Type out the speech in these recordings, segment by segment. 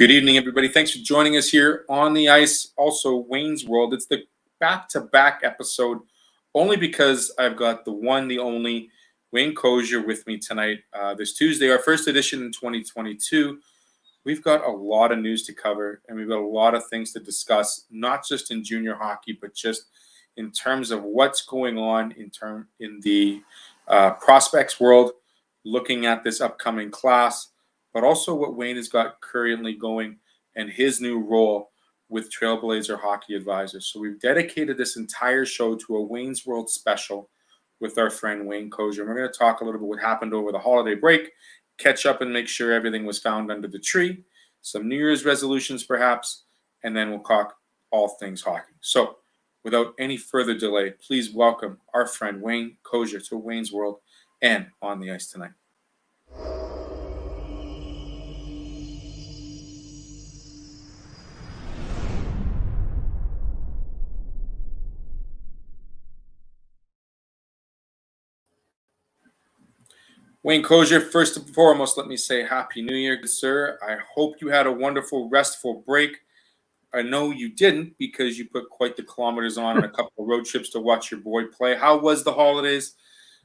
Good evening, everybody. Thanks for joining us here on the ice. Also, Wayne's World. It's the back-to-back episode only because I've got the one, the only Wayne Kosior with me tonight. This Tuesday, our first edition in 2022. We've got a lot of news to cover, and we've got a lot of things to discuss, not just in junior hockey, but just in terms of what's going on in the prospects world, looking at this upcoming class, but also what Wayne has got currently going and his new role with Trailblazer Hockey Advisors. So we've dedicated this entire show to a Wayne's World special with our friend Wayne Kosior. We're going to talk a little bit what happened over the holiday break, catch up and make sure everything was found under the tree, some New Year's resolutions perhaps, and then we'll talk all things hockey. So without any further delay, please welcome our friend Wayne Kosior to Wayne's World and On the Ice tonight. Wayne Kosior, first and foremost, let me say Happy New Year, sir. I hope you had a wonderful, restful break. I know you didn't because you put quite the kilometers on and a couple of road trips to watch your boy play. How was the holidays?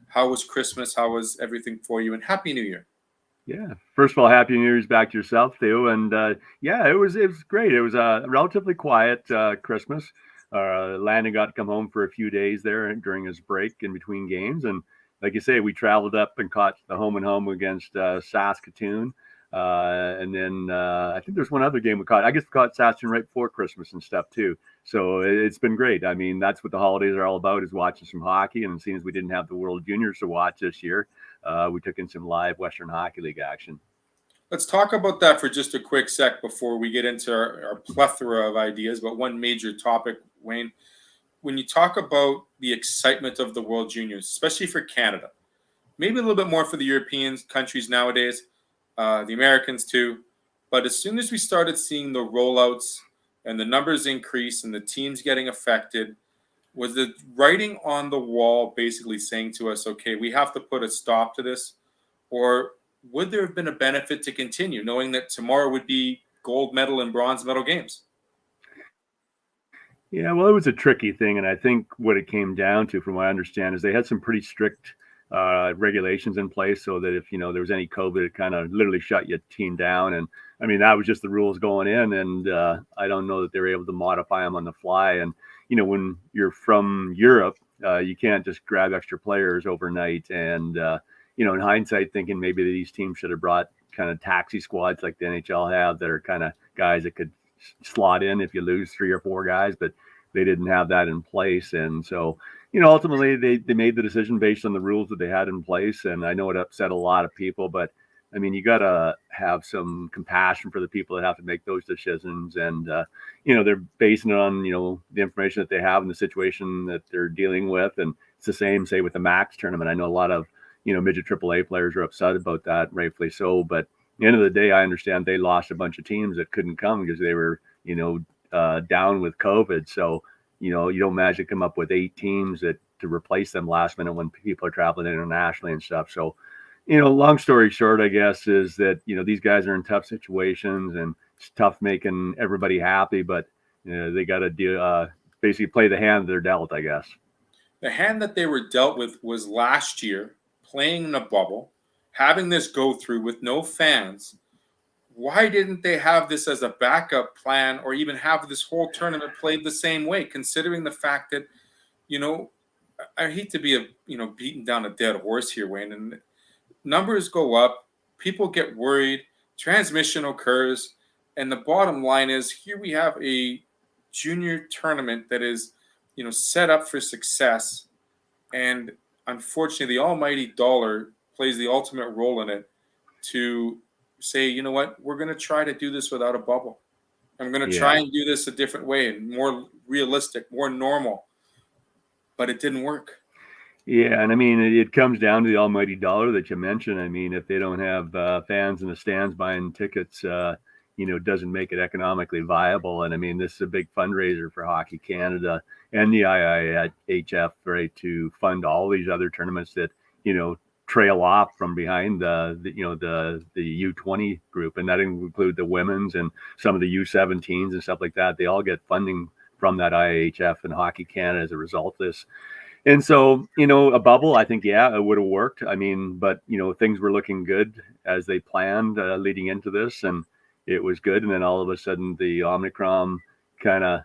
How was Christmas? How was everything for you? And Happy New Year. Yeah. First of all, Happy New Year's back to yourself, too. And it was great. It was a relatively quiet Christmas. Landon got to come home for a few days there during his break in between games. And like you say, we traveled up and caught the home and home against Saskatoon. And then I think there's one other game we caught. I guess we caught Saskatoon right before Christmas and stuff, too. So it's been great. I mean, that's what the holidays are all about, is watching some hockey. And seeing as we didn't have the World Juniors to watch this year, we took in some live Western Hockey League action. Let's talk about that for just a quick sec before we get into our plethora of ideas. But one major topic, Wayne, when you talk about the excitement of the World Juniors, especially for Canada, maybe a little bit more for the European countries nowadays, the Americans too. But as soon as we started seeing the rollouts and the numbers increase and the teams getting affected, was the writing on the wall basically saying to us, okay, we have to put a stop to this? Or would there have been a benefit to continue, knowing that tomorrow would be gold medal and bronze medal games? Yeah, well, it was a tricky thing. And I think what it came down to, from what I understand, is they had some pretty strict regulations in place so that if, there was any COVID, it kind of literally shut your team down. And I mean, that was just the rules going in. And I don't know that they were able to modify them on the fly. And, when you're from Europe, you can't just grab extra players overnight. And, in hindsight, thinking maybe these teams should have brought kind of taxi squads like the NHL have that are kind of guys that could slot in if you lose 3 or 4 guys, but they didn't have that in place. And so, ultimately they made the decision based on the rules that they had in place. And I know it upset a lot of people, but I mean, you got to have some compassion for the people that have to make those decisions. And, they're basing it on, the information that they have in the situation that they're dealing with. And it's the same, say, with the Max tournament. I know a lot of, midget AAA players are upset about that, rightfully so. But at the end of the day, I understand they lost a bunch of teams that couldn't come because they were, down with COVID. So, you don't magically come up with 8 teams to replace them last minute when people are traveling internationally and stuff. So, long story short, I guess, is that, these guys are in tough situations and it's tough making everybody happy, but they got to basically play the hand they're dealt, I guess. The hand that they were dealt with was last year, playing in a bubble, having this go through with no fans. Why didn't they have this as a backup plan or even have this whole tournament played the same way, considering the fact that, I hate to be beating down a dead horse here, Wayne, and numbers go up, people get worried, transmission occurs, and the bottom line is here we have a junior tournament that is, set up for success, and unfortunately the almighty dollar plays the ultimate role in it to say, you know what, we're going to try to do this without a bubble. I'm going to try and do this a different way and more realistic, more normal. But it didn't work. Yeah, and I mean, it comes down to the almighty dollar that you mentioned. I mean, if they don't have fans in the stands buying tickets, it doesn't make it economically viable. And I mean, this is a big fundraiser for Hockey Canada and the IIHF, right, to fund all these other tournaments that, trail off from behind the U20 group, and that include the women's and some of the U17s and stuff like that. They all get funding from that IIHF and Hockey Canada as a result of this. And so, a bubble, I think, yeah, it would have worked. I mean, but, things were looking good as they planned leading into this, and it was good. And then all of a sudden, the Omicron kind of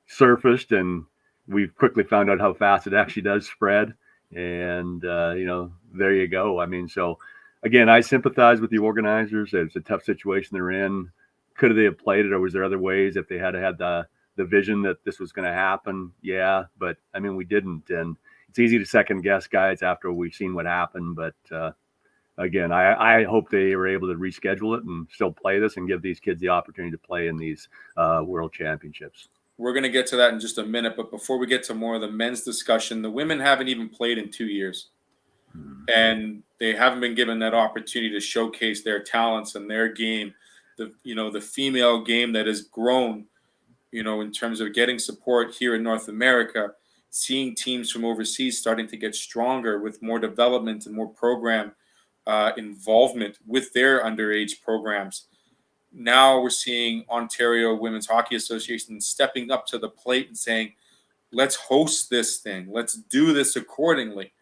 surfaced, and we've quickly found out how fast it actually does spread. And, there you go. I mean, so, again, I sympathize with the organizers. It's a tough situation they're in. Could they have played it, or was there other ways if they had had the vision that this was going to happen? Yeah, but I mean, we didn't, and it's easy to second guess guys after we've seen what happened. But again, I hope they were able to reschedule it and still play this and give these kids the opportunity to play in these world championships. We're going to get to that in just a minute, but before we get to more of the men's discussion, the women haven't even played in 2 years, and they haven't been given that opportunity to showcase their talents and their game. The female game that has grown, in terms of getting support here in North America, seeing teams from overseas starting to get stronger with more development and more program involvement with their underage programs. Now we're seeing Ontario Women's Hockey Association stepping up to the plate and saying, let's host this thing. Let's do this accordingly.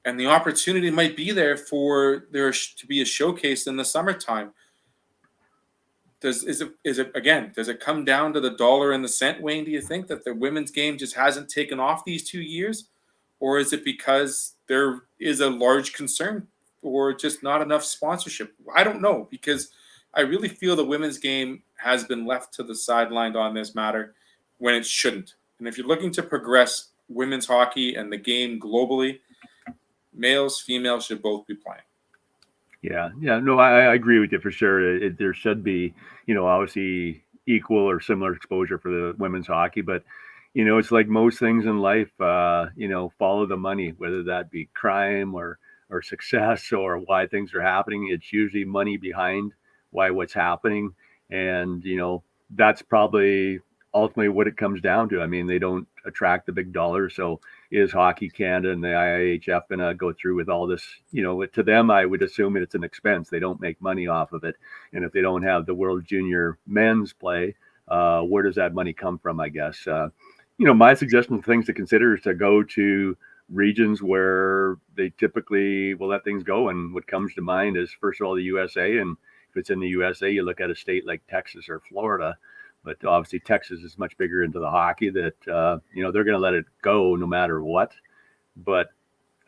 And the opportunity might be there for there to be a showcase in the summertime. Does it come down to the dollar and the cent, Wayne? Do you think that the women's game just hasn't taken off these 2 years? Or is it because there is a large concern or just not enough sponsorship? I don't know, because I really feel the women's game has been left to the sideline on this matter when it shouldn't. And if you're looking to progress women's hockey and the game globally, males, females should both be playing. Yeah, no, I agree with you for sure. There should be, obviously equal or similar exposure for the women's hockey, but it's like most things in life. Follow the money, whether that be crime or success or why things are happening. It's usually money behind what's happening, and that's probably ultimately what it comes down to. I mean, they don't attract the big dollars, so is Hockey Canada and the IIHF going to go through with all this? To them, I would assume it's an expense. They don't make money off of it. And if they don't have the World Junior men's play, where does that money come from, I guess? My suggestion of things to consider is to go to regions where they typically will let things go. And what comes to mind is, first of all, the USA. And if it's in the USA, you look at a state like Texas or Florida. But obviously Texas is much bigger into the hockey that, they're going to let it go no matter what. But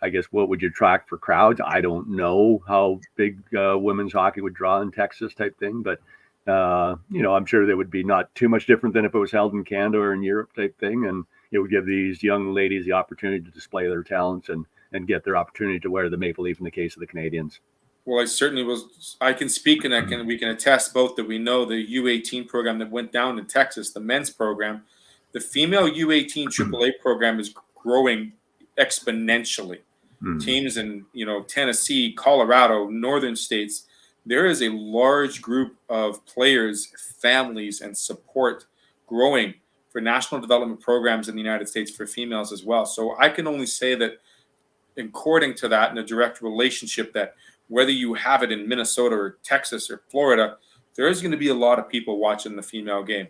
I guess what would you attract for crowds? I don't know how big women's hockey would draw in Texas type thing. But, I'm sure they would be not too much different than if it was held in Canada or in Europe type thing. And it would give these young ladies the opportunity to display their talents and get their opportunity to wear the maple leaf in the case of the Canadians. Well, I can speak, and we can attest both that we know the U18 program that went down to Texas, the men's program, the female U18 AAA program is growing exponentially. Teams in, Tennessee, Colorado, northern states, there is a large group of players, families, and support growing for national development programs in the United States for females as well. So I can only say that according to that, in a direct relationship, that whether you have it in Minnesota or Texas or Florida, there is going to be a lot of people watching the female game.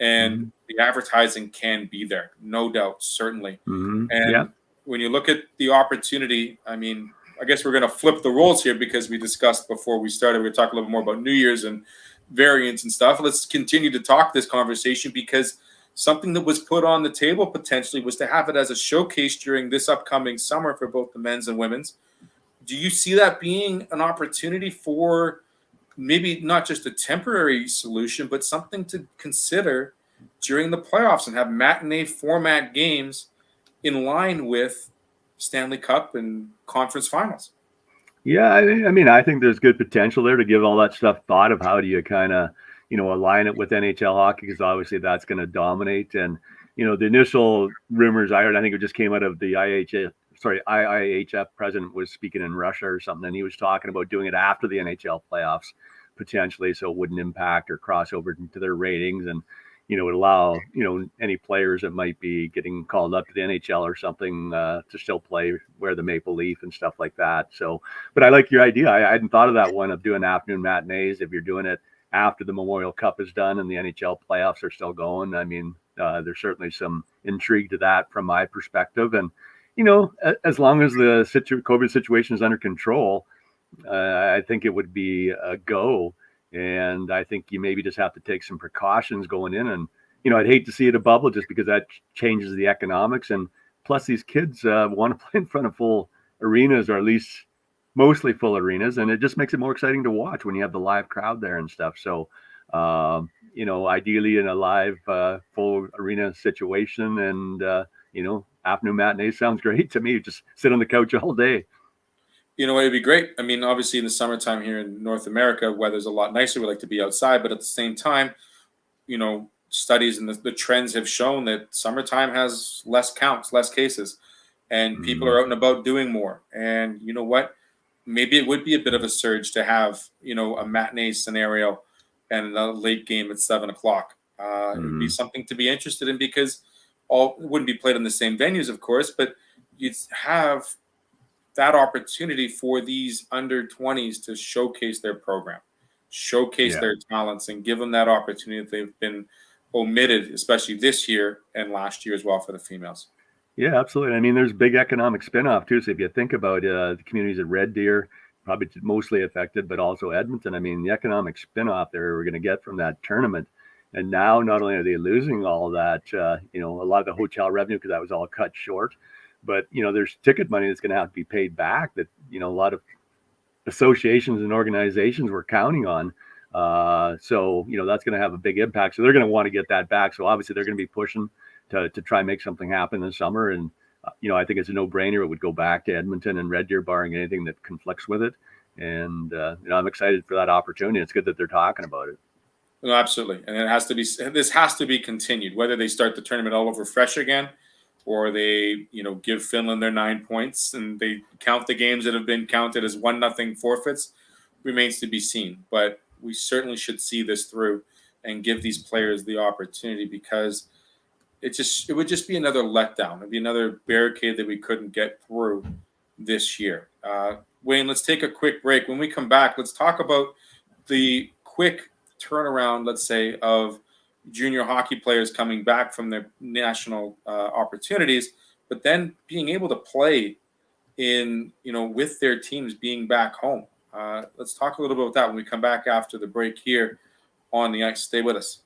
And the advertising can be there, no doubt, certainly. And when you look at the opportunity, I mean, I guess we're going to flip the roles here, because we discussed before we started, we talked a little more about New Year's and variants and stuff. Let's continue to talk this conversation, because something that was put on the table potentially was to have it as a showcase during this upcoming summer for both the men's and women's. Do you see that being an opportunity for maybe not just a temporary solution, but something to consider during the playoffs and have matinee format games in line with Stanley Cup and conference finals? Yeah, I think there's good potential there to give all that stuff thought of how do you kind of, align it with NHL hockey, because obviously that's going to dominate. And, the initial rumors I heard, I think it just came out of the IIHF president was speaking in Russia or something, and he was talking about doing it after the NHL playoffs potentially, so it wouldn't impact or cross over into their ratings. And would allow, any players that might be getting called up to the NHL or something to still play, wear the maple leaf and stuff like that. So, but I like your idea. I hadn't thought of that one of doing afternoon matinees if you're doing it after the Memorial Cup is done and the NHL playoffs are still going. I mean, there's certainly some intrigue to that from my perspective. And, as long as the COVID situation is under control, I think it would be a go. And I think you maybe just have to take some precautions going in. And, I'd hate to see it a bubble just because that changes the economics. And plus, these kids want to play in front of full arenas, or at least mostly full arenas. And it just makes it more exciting to watch when you have the live crowd there and stuff. So, ideally in a live full arena situation, and, afternoon matinee sounds great to me. Just sit on the couch all day. You know what, it'd be great. I mean, obviously in the summertime here in North America, weather's a lot nicer. We like to be outside, but at the same time, studies and the trends have shown that summertime has less counts, less cases, and people are out and about doing more. And you know what? Maybe it would be a bit of a surge to have, a matinee scenario and a late game at 7:00. It would be something to be interested in, because it wouldn't be played in the same venues, of course, but you'd have that opportunity for these under 20s to showcase their program, showcase their talents, and give them that opportunity that they've been omitted, especially this year and last year as well for the females. Yeah, absolutely. I mean, there's big economic spinoff too. So if you think about the communities at Red Deer, probably mostly affected, but also Edmonton. I mean, the economic spinoff there we're going to get from that tournament. And now not only are they losing all that, a lot of the hotel revenue, because that was all cut short, but, there's ticket money that's going to have to be paid back that, a lot of associations and organizations were counting on. So, that's going to have a big impact. So they're going to want to get that back. So obviously they're going to be pushing to try and make something happen this summer. And, I think it's a no-brainer. It would go back to Edmonton and Red Deer, barring anything that conflicts with it. And, I'm excited for that opportunity. It's good that they're talking about it. No, absolutely. And this has to be continued, whether they start the tournament all over fresh again, or they, give Finland their 9 points and they count the games that have been counted as 1-0 forfeits, remains to be seen. But we certainly should see this through and give these players the opportunity, because it would just be another letdown. It'd be another barricade that we couldn't get through this year. Wayne, let's take a quick break. When we come back, let's talk about the quick turnaround, let's say, of junior hockey players coming back from their national opportunities, but then being able to play in, with their teams being back home. Let's talk a little bit about that when we come back after the break here on the ice. Stay with us.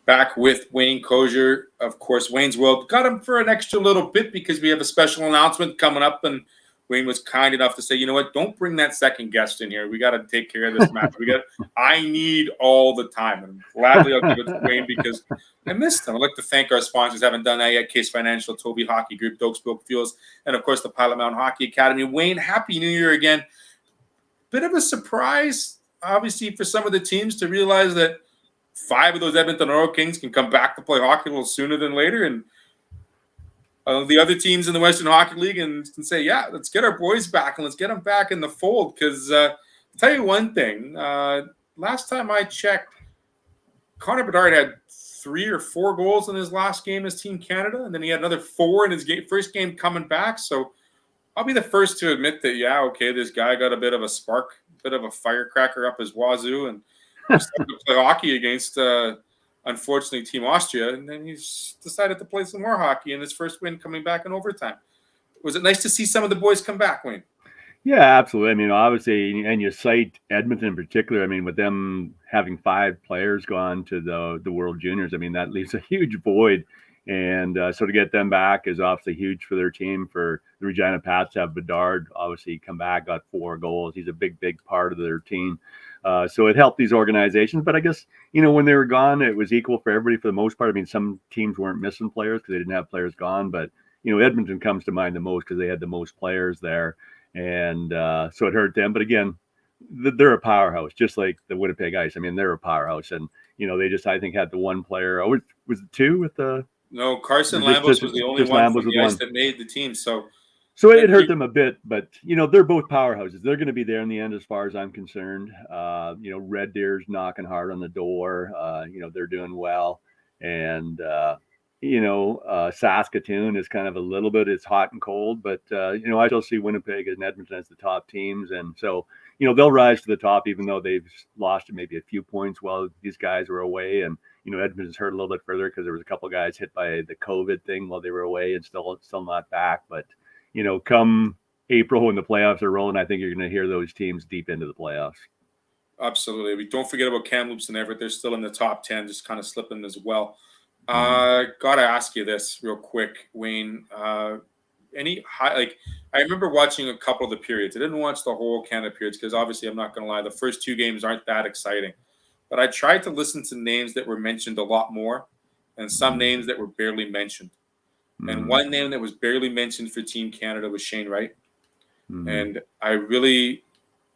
Back with Wayne Kosior, of course, Wayne's World. Got him for an extra little bit because we have a special announcement coming up, and Wayne was kind enough to say, you know what, don't bring that second guest in here. We got to take care of this match. I need all the time. And gladly I'll give it to Wayne because I missed him. I'd like to thank our sponsors. Haven't done that yet. Case Financial, Toby Hockey Group, Dokesville Fuels, and of course the Pilot Mountain Hockey Academy. Wayne, Happy New Year again. Bit of a surprise, obviously, for some of the teams to realize that 5 of those Edmonton Oil Kings can come back to play hockey a little sooner than later. And the other teams in the Western Hockey League can say, yeah, let's get our boys back and let's get them back in the fold. Because I'll tell you one thing. Last time I checked, Connor Bedard had 3 or 4 goals in his last game as Team Canada. And then he had another 4 in his first game coming back. So I'll be the first to admit that, yeah, okay, this guy got a bit of a spark, a bit of a firecracker up his wazoo. And started to play hockey against, unfortunately, Team Austria, and then he's decided to play some more hockey in his first win coming back in overtime. Was it nice to see some of the boys come back, Wayne? Yeah, absolutely. I mean, obviously, and you cite Edmonton in particular. I mean, with them having 5 players gone to the World Juniors, I mean, that leaves a huge void. And so to get them back is obviously huge for their team. For the Regina Pats to have Bedard obviously come back, got 4 goals. He's a big part of their team. So it helped these organizations. But I guess, when they were gone, it was equal for everybody for the most part. I mean, some teams weren't missing players because they didn't have players gone. But, Edmonton comes to mind the most because they had the most players there. And so it hurt them. But again, they're a powerhouse, just like the Winnipeg Ice. I mean, they're a powerhouse, and they just, I think, had the one player. Oh, was it 2 with the? No, Carson Just Lambos was the only just one Lambos from with the ice one. that made the team. So It hurt them a bit, but they're both powerhouses. They're going to be there in the end, as far as I'm concerned. Red Deer's knocking hard on the door. They're doing well, and Saskatoon is kind of a little bit. It's hot and cold, but I still see Winnipeg and Edmonton as the top teams, and so they'll rise to the top, even though they've lost maybe a few points while these guys were away, and Edmonton's hurt a little bit further because there was a couple of guys hit by the COVID thing while they were away and still not back, but. Come April when the playoffs are rolling, I think you're going to hear those teams deep into the playoffs. Absolutely. We don't forget about Kamloops and Everett. They're still in the top 10, just kind of slipping as well. Got to ask you this real quick, Wayne. Any high, I remember watching a couple of the periods. I didn't watch the whole Canada periods because obviously I'm not going to lie, the first 2 games aren't that exciting. But I tried to listen to names that were mentioned a lot more and some names that were barely mentioned. And one name that was barely mentioned for Team Canada was Shane Wright. And I really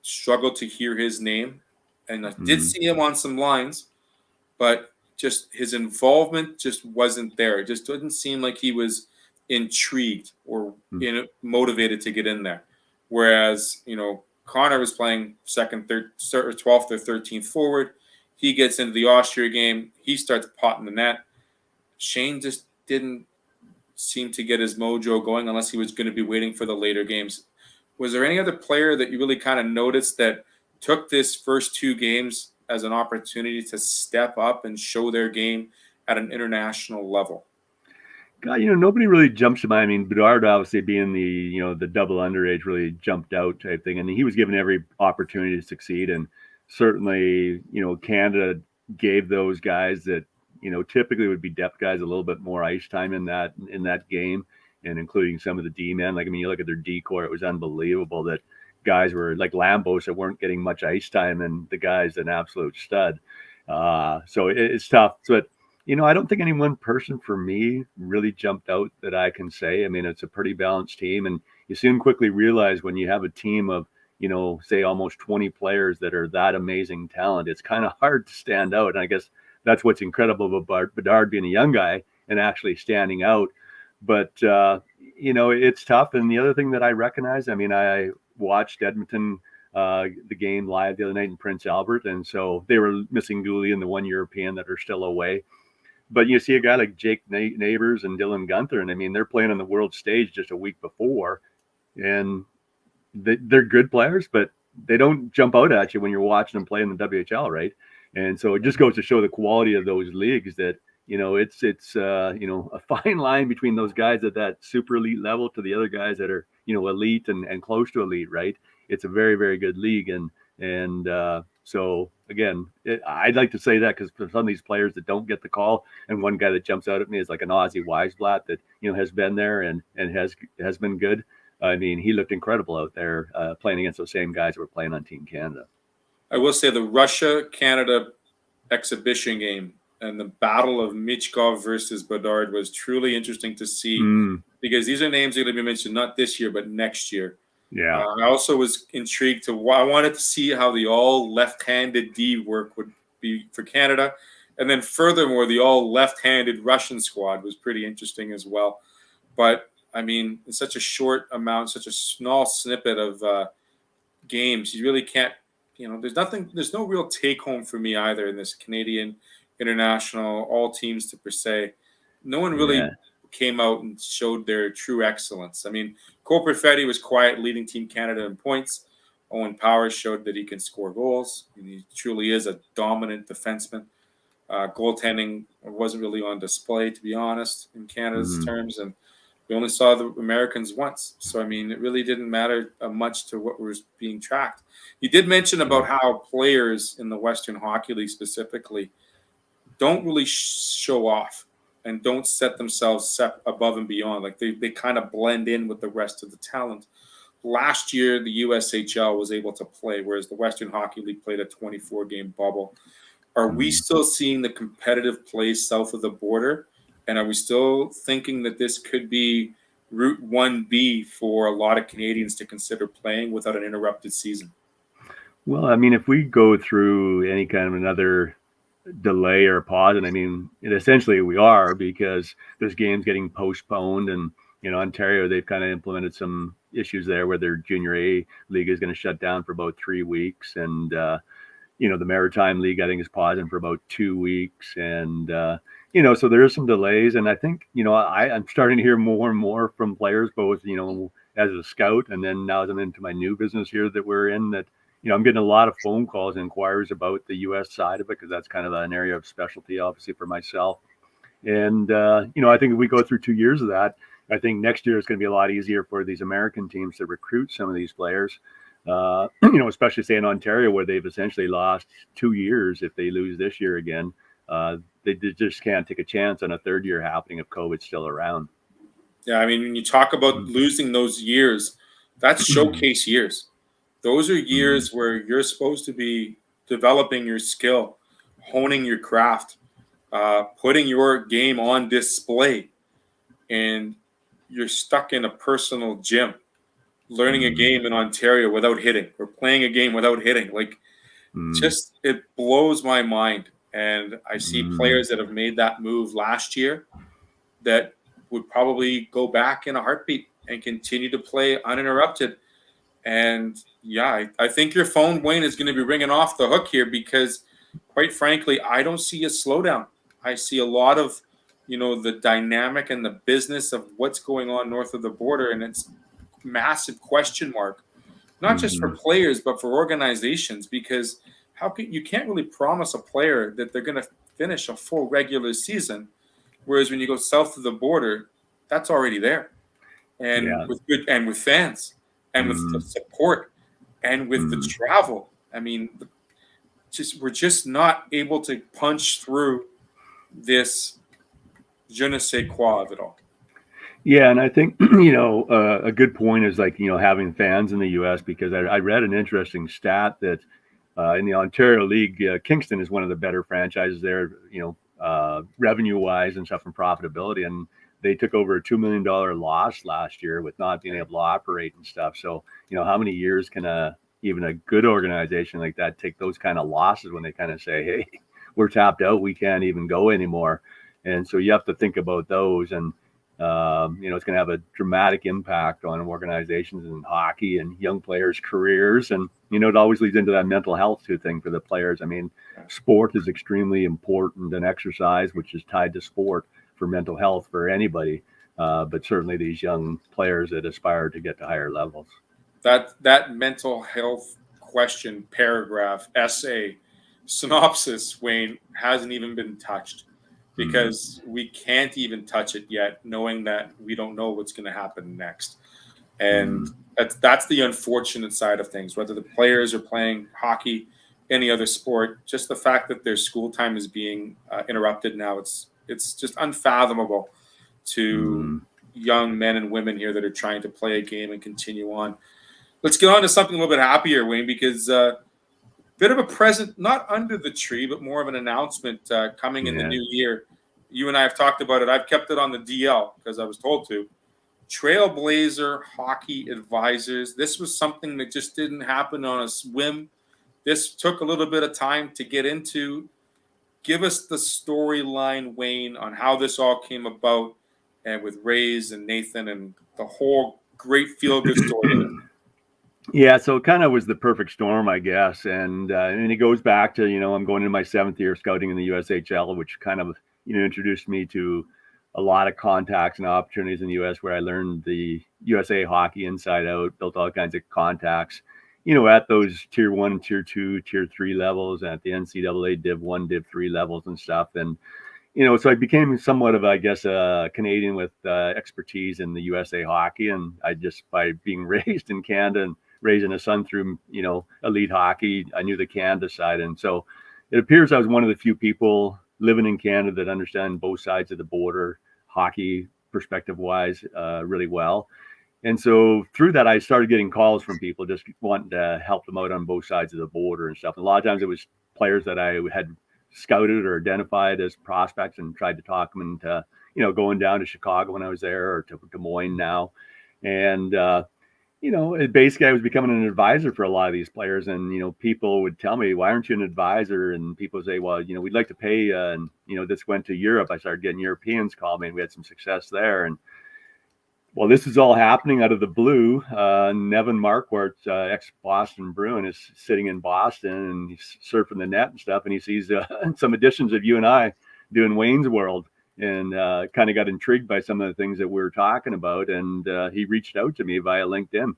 struggled to hear his name. And I did see him on some lines, but just his involvement just wasn't there. It just didn't seem like he was intrigued or motivated to get in there. Whereas, Connor was playing second, third, or 12th or 13th forward. He gets into the Austria game. He starts potting the net. Shane just didn't seem to get his mojo going unless he was going to be waiting for the later games. Was there any other player that you really kind of noticed that took this first 2 games as an opportunity to step up and show their game at an international level? God, nobody really jumps to mind. I mean, Bedard obviously being the double underage really jumped out type thing, and he was given every opportunity to succeed. And certainly, Canada gave those guys that typically would be depth guys a little bit more ice time in that game, and including some of the D men. You look at their D core, it was unbelievable that guys were like Lambos that weren't getting much ice time, and the guy's an absolute stud. So it's tough, but. I don't think any one person for me really jumped out that I can say. I mean, it's a pretty balanced team, and you soon quickly realize when you have a team of, say almost 20 players that are that amazing talent, it's kind of hard to stand out. And I guess that's what's incredible about Bedard being a young guy and actually standing out. But, it's tough. And the other thing that I recognize, I mean, I watched Edmonton the game live the other night in Prince Albert, and so they were missing Dooley and the one European that are still away. But you see a guy like Jake Neighbors and Dylan Gunther, and I mean, they're playing on the world stage just a week before, and they're good players, but they don't jump out at you when you're watching them play in the WHL, right? And so it just goes to show the quality of those leagues that, it's a fine line between those guys at that super elite level to the other guys that are, elite and close to elite, right? It's a very, very good league. And so again, I'd like to say that because for some of these players that don't get the call, and one guy that jumps out at me is like an Aussie Weisblatt that has been there and has been good. I mean, he looked incredible out there playing against those same guys who were playing on Team Canada. I will say the Russia-Canada exhibition game and the battle of Michkov versus Bedard was truly interesting to see because these are names that are going to be mentioned not this year but next year. Yeah. I also was intrigued I wanted to see how the all left-handed D work would be for Canada. And then furthermore, the all left-handed Russian squad was pretty interesting as well. But, I mean, it's such a short amount, such a small snippet of games. You really can't, there's no real take-home for me either in this Canadian international, all teams to per se. No one really came out and showed their true excellence. I mean, Cole Perfetti was quiet, leading Team Canada in points. Owen Powers showed that he can score goals. And he truly is a dominant defenseman. Goaltending wasn't really on display, to be honest, in Canada's terms. We only saw the Americans once. So, I mean, it really didn't matter much to what was being tracked. You did mention about how players in the Western Hockey League specifically don't really show off and don't set themselves above and beyond. Like they kind of blend in with the rest of the talent. Last year, the USHL was able to play, whereas the Western Hockey League played a 24-game bubble. Are we still seeing the competitive play south of the border? And are we still thinking that this could be Route 1B for a lot of Canadians to consider playing without an interrupted season? Well, I mean, if we go through any kind of another delay or pause, and I mean, essentially we are, because there's games getting postponed, and Ontario, they've kind of implemented some issues there where their junior A league is going to shut down for about 3 weeks, and the Maritime League, I think, is pausing for about 2 weeks, and so there is some delays, and I think I'm starting to hear more and more from players, both as a scout, and then now as I'm into my new business here that we're in, that I'm getting a lot of phone calls and inquiries about the U.S. side of it, because that's kind of an area of specialty, obviously, for myself. And, I think if we go through 2 years of that, I think next year is going to be a lot easier for these American teams to recruit some of these players, especially, say, in Ontario, where they've essentially lost 2 years. If they lose this year again, they just can't take a chance on a third year happening if COVID's still around. Yeah, I mean, when you talk about losing those years, that's showcase years. Those are years where you're supposed to be developing your skill, honing your craft, putting your game on display, and you're stuck in a personal gym, learning a game in Ontario without hitting, or playing a game without hitting. Like, just it blows my mind. And I see players that have made that move last year that would probably go back in a heartbeat and continue to play uninterrupted. And yeah, I think your phone, Wayne, is going to be ringing off the hook here, because quite frankly, I don't see a slowdown. I see a lot of, the dynamic and the business of what's going on north of the border. And it's massive question mark, not just for players, but for organizations, because you can't really promise a player that they're going to finish a full regular season. Whereas when you go south of the border, that's already there. And with fans, and with the support, and with the travel. I mean, we're just not able to punch through this je ne sais quoi of it all. Yeah, and I think a good point is, like, having fans in the U.S., because I read an interesting stat that in the Ontario League, Kingston is one of the better franchises there, revenue wise and stuff, and profitability, and they took over a $2 million loss last year with not being able to operate and stuff. So, how many years can even a good organization like that take those kind of losses when they kind of say, hey, we're tapped out, we can't even go anymore? And so you have to think about those, and it's going to have a dramatic impact on organizations in hockey and young players' careers. And, it always leads into that mental health thing for the players. I mean, sport is extremely important, and exercise, which is tied to sport, for mental health for anybody, but certainly these young players that aspire to get to higher levels. That mental health question, paragraph, essay, synopsis, Wayne, hasn't even been touched, because we can't even touch it yet, knowing that we don't know what's going to happen next. And that's the unfortunate side of things, whether the players are playing hockey, any other sport, just the fact that their school time is being interrupted now. It's just unfathomable to young men and women here that are trying to play a game and continue on. Let's get on to something a little bit happier, Wayne, because bit of a present, not under the tree, but more of an announcement coming in the new year. You and I have talked about it. I've kept it on the DL because I was told to. Trailblazer Hockey Advisors. This was something that just didn't happen on a whim. This took a little bit of time to get into. Give us the storyline, Wayne, on how this all came about, and with Rays and Nathan and the whole great feel-good story. Yeah, so it kind of was the perfect storm, I guess. And it goes back to, I'm going into my 7th year scouting in the USHL, which kind of, introduced me to a lot of contacts and opportunities in the U.S., where I learned the USA hockey inside out, built all kinds of contacts, at those tier 1, tier 2, tier 3 levels, at the NCAA Div 1, Div 3 levels and stuff. And, so I became somewhat of, I guess, a Canadian with expertise in the USA hockey. And I just, by being raised in Canada and raising a son through, elite hockey, I knew the Canada side. And so it appears I was one of the few people living in Canada that understand both sides of the border, hockey perspective wise, really well. And so through that, I started getting calls from people just wanting to help them out on both sides of the border and stuff. And a lot of times it was players that I had scouted or identified as prospects and tried to talk them into, going down to Chicago when I was there, or to Des Moines now. And, basically I was becoming an advisor for a lot of these players. And, people would tell me, why aren't you an advisor? And people would say, well, we'd like to pay you. And, this went to Europe. I started getting Europeans call me, and we had some success there. And, well, this is all happening out of the blue. Nevin Marquardt, ex-Boston Bruin, is sitting in Boston, and he's surfing the net and stuff, and he sees some editions of you and I doing Wayne's World, and kind of got intrigued by some of the things that we were talking about. And he reached out to me via LinkedIn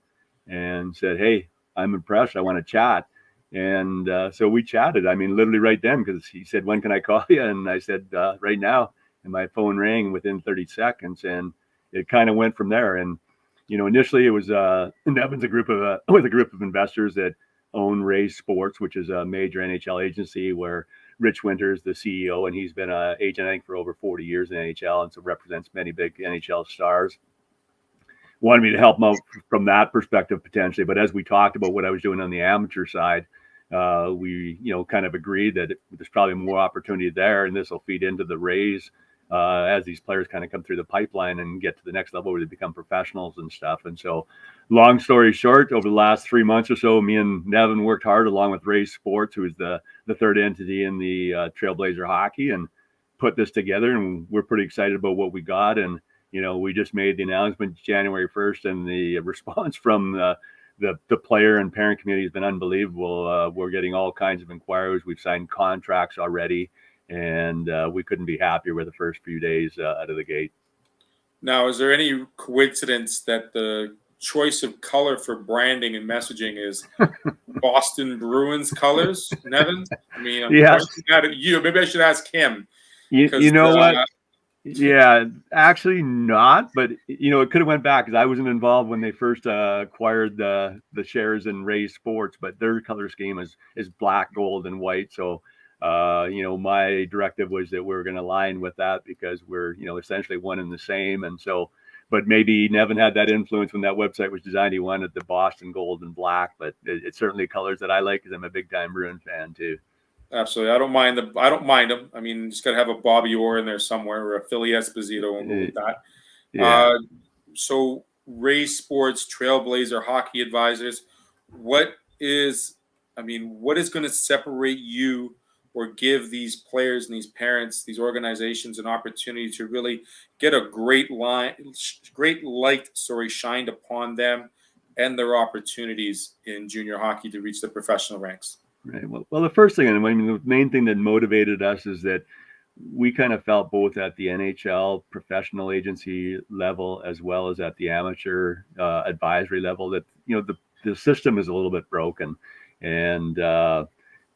and said, hey, I'm impressed. I want to chat. And so we chatted. I mean, literally right then, because he said, when can I call you? And I said, right now. And my phone rang within 30 seconds. And it kind of went from there. And, initially it was Nevin's with a group of investors that own Raise Sports, which is a major NHL agency where Rich Winter's the CEO, and he's been an agent, I think, for over 40 years in NHL, and so represents many big NHL stars. Wanted me to help him out from that perspective potentially. But as we talked about what I was doing on the amateur side, we, kind of agreed that there's probably more opportunity there, and this will feed into the Raise as these players kind of come through the pipeline and get to the next level where they become professionals and stuff. And so, long story short, over the last 3 months or so, me and Nevin worked hard along with Raise Sports, who is the third entity in the Trailblazer hockey, and put this together. And we're pretty excited about what we got. And, we just made the announcement January 1st, and the response from the player and parent community has been unbelievable. We're getting all kinds of inquiries. We've signed contracts already. And we couldn't be happier with the first few days out of the gate. Now, is there any coincidence that the choice of color for branding and messaging is Boston Bruins colors, Nevin? I mean, I'm yes. pointing at you. Maybe I should ask him. You know what? Yeah, actually not. But, it could have went back, because I wasn't involved when they first acquired the shares in Raise Sports. But their color scheme is black, gold, and white. So, my directive was that we were going to align with that, because we're, essentially one and the same. And so, but maybe Nevin had that influence when that website was designed. He wanted the Boston gold and black, but it's certainly colors that I like, because I'm a big time Bruin fan too. Absolutely. I don't mind them. I mean, just got to have a Bobby Orr in there somewhere, or a Philly Esposito, and go with that. Yeah. So Raise Sports, Trailblazer Hockey Advisors, what is going to separate you or give these players and these parents, these organizations, an opportunity to really get a great light shined upon them and their opportunities in junior hockey to reach the professional ranks? Right. Well, the first thing, and the main thing that motivated us, is that we kind of felt both at the NHL professional agency level as well as at the amateur advisory level that, the system is a little bit broken. And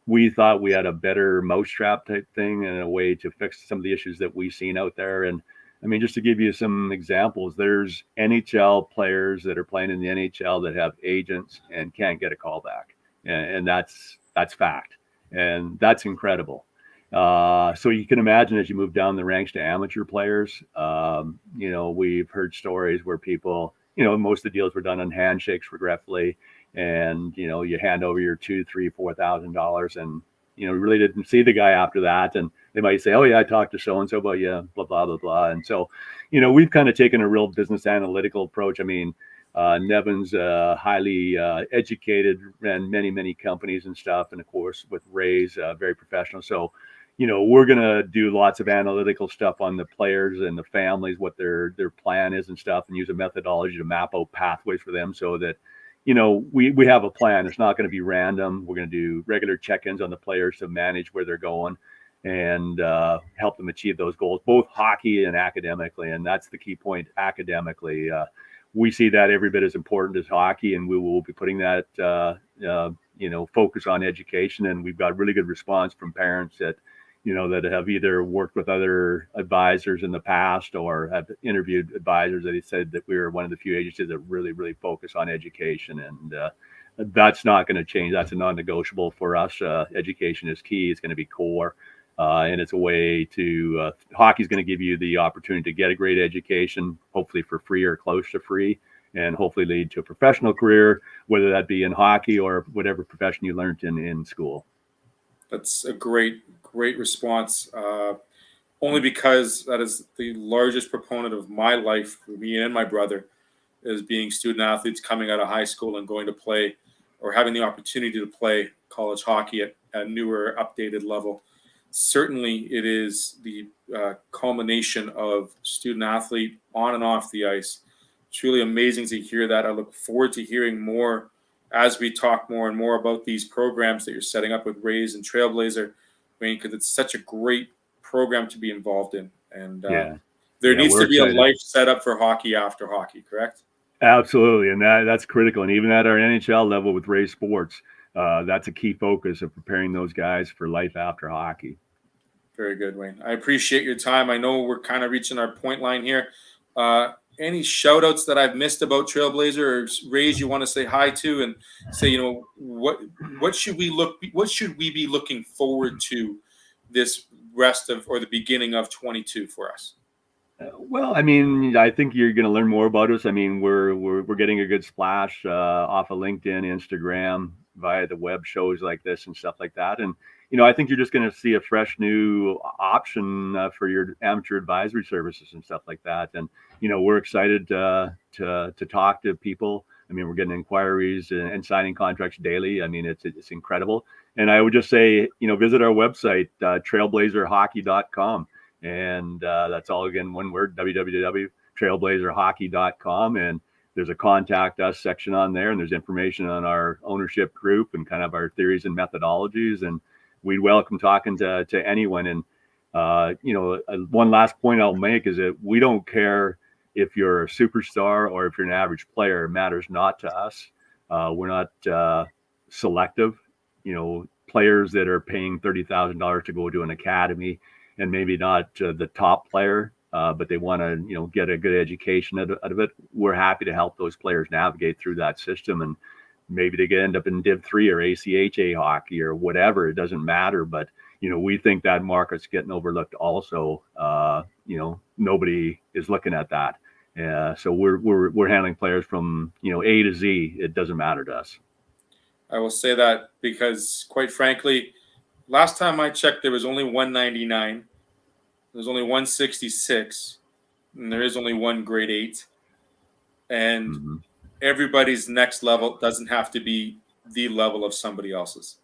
we thought we had a better mousetrap type thing and a way to fix some of the issues that we've seen out there. And I mean, just to give you some examples, there's NHL players that are playing in the NHL that have agents and can't get a call back. And that's fact. And that's incredible. So you can imagine, as you move down the ranks to amateur players, we've heard stories where people, most of the deals were done on handshakes, regretfully. And, you hand over your $2,000, $3,000, $4,000, and, you really didn't see the guy after that. And they might say, oh yeah, I talked to so-and-so about you, blah, blah, blah, blah. And so, we've kind of taken a real business analytical approach. I mean, Nevin's highly educated, ran many, many companies and stuff. And of course, with Raise, very professional. So, we're going to do lots of analytical stuff on the players and the families, what their plan is and stuff, and use a methodology to map out pathways for them so that, we have a plan. It's not going to be random. We're going to do regular check-ins on the players to manage where they're going and help them achieve those goals, both hockey and academically. And that's the key point, academically. We see that every bit as important as hockey, and we will be putting that, focus on education. And we've got really good response from parents that, that have either worked with other advisors in the past or have interviewed advisors that he said that we were one of the few agencies that really, really focus on education. And that's not going to change. That's a non-negotiable for us. Education is key. It's going to be core. And it's a way to, hockey's going to give you the opportunity to get a great education, hopefully for free or close to free, and hopefully lead to a professional career, whether that be in hockey or whatever profession you learned in school. That's a great response. Only because that is the largest proponent of my life, for me and my brother, is being student athletes coming out of high school and going to play or having the opportunity to play college hockey at a newer, updated level. Certainly, it is the culmination of student athlete on and off the ice. It's really amazing to hear that. I look forward to hearing more as we talk more and more about these programs that you're setting up with Rays and Trailblazer, Wayne, because it's such a great program to be involved in. And there needs to be a life set up for hockey after hockey, correct? Absolutely. And that's critical. And even at our NHL level with Ray Sports, that's a key focus of preparing those guys for life after hockey. Very good, Wayne. I appreciate your time. I know we're kind of reaching our point line here. Any shout outs that I've missed about Trailblazer or Rays you want to say hi to and say, what should we be looking forward to this rest of or the beginning of 22 for us? Well, I mean, I think you're going to learn more about us. I mean, we're getting a good splash off of LinkedIn, Instagram, via the web shows like this and stuff like that. And, I think you're just going to see a fresh new option for your amateur advisory services and stuff like that. And, we're excited to talk to people. I mean, we're getting inquiries and signing contracts daily. I mean, it's incredible. And I would just say, visit our website, trailblazerhockey.com. And that's all, again, one word, www.trailblazerhockey.com. And there's a contact us section on there. And there's information on our ownership group and kind of our theories and methodologies. And we'd welcome talking to anyone. And, one last point I'll make is that we don't care if you're a superstar or if you're an average player. It matters not to us. We're not selective. Players that are paying $30,000 to go to an academy and maybe not the top player, but they want to, get a good education out of it. We're happy to help those players navigate through that system, and maybe they end up in Div 3 or ACHA hockey or whatever. It doesn't matter, but we think that market's getting overlooked. Also, nobody is looking at that. So we're handling players from A to Z. It doesn't matter to us. I will say that because, quite frankly, last time I checked, there was only 199. There's only 166, and there is only one grade 8. And everybody's next level doesn't have to be the level of somebody else's.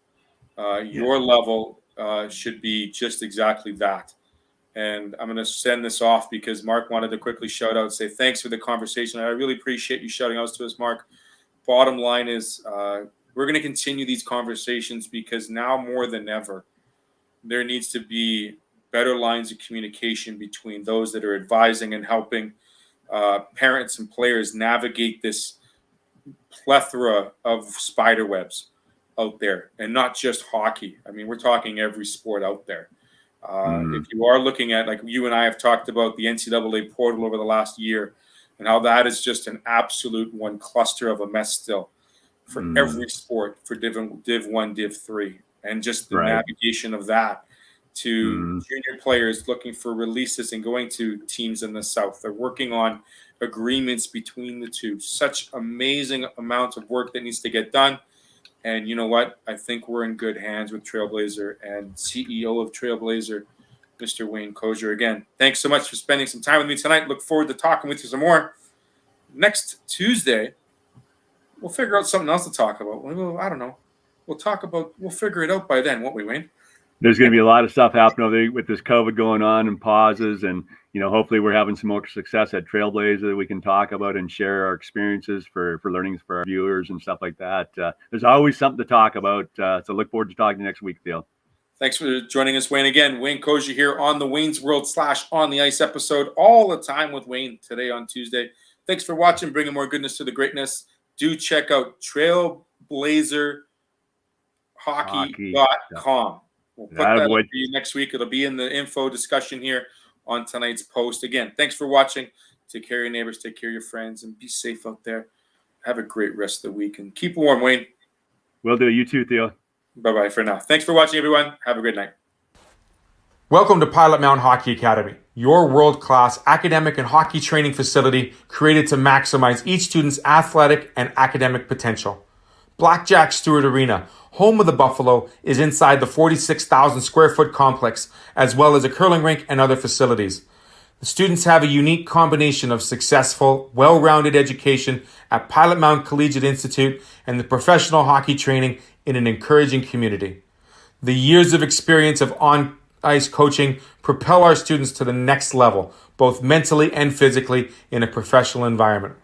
Your level should be just exactly that. And I'm going to send this off because Mark wanted to quickly shout out, say thanks for the conversation. I really appreciate you shouting out to us, Mark. Bottom line is we're going to continue these conversations because now more than ever, there needs to be better lines of communication between those that are advising and helping parents and players navigate this plethora of spider webs out there, and not just hockey. I mean, we're talking every sport out there. If you are looking at, like you and I have talked about, the NCAA portal over the last year and how that is just an absolute one cluster of a mess still for every sport, for Div 1, Div 3, and just the navigation of that to junior players looking for releases and going to teams in the South. They're working on agreements between the two. Such amazing amounts of work that needs to get done. And you know what? I think we're in good hands with Trailblazer and CEO of Trailblazer, Mr. Wayne Kosior. Again, thanks so much for spending some time with me tonight. Look forward to talking with you some more. Next Tuesday, we'll figure out something else to talk about. I don't know. We'll figure it out by then, won't we, Wayne? There's going to be a lot of stuff happening with this COVID going on and pauses. And, hopefully we're having some more success at Trailblazer that we can talk about and share our experiences for learnings for our viewers and stuff like that. There's always something to talk about. So look forward to talking next week, Theo. Thanks for joining us, Wayne. Again, Wayne Kosior here on the Wayne's World / On the Ice episode, all the time with Wayne today on Tuesday. Thanks for watching, bringing more goodness to the greatness. Do check out trailblazerhockey.com. We'll put that up Attaboy. for you next week. It'll be in the info discussion here on tonight's post. Again, thanks for watching. Take care of your neighbors, take care of your friends, and be safe out there. Have a great rest of the week, and keep warm, Wayne. Will do. You too, Theo. Bye-bye for now. Thanks for watching, everyone. Have a good night. Welcome to Pilot Mountain Hockey Academy, your world-class academic and hockey training facility created to maximize each student's athletic and academic potential. Blackjack Stewart Arena, home of the Buffalo, is inside the 46,000 square foot complex, as well as a curling rink and other facilities. The students have a unique combination of successful, well-rounded education at Pilot Mountain Collegiate Institute and the professional hockey training in an encouraging community. The years of experience of on-ice coaching propel our students to the next level, both mentally and physically, in a professional environment.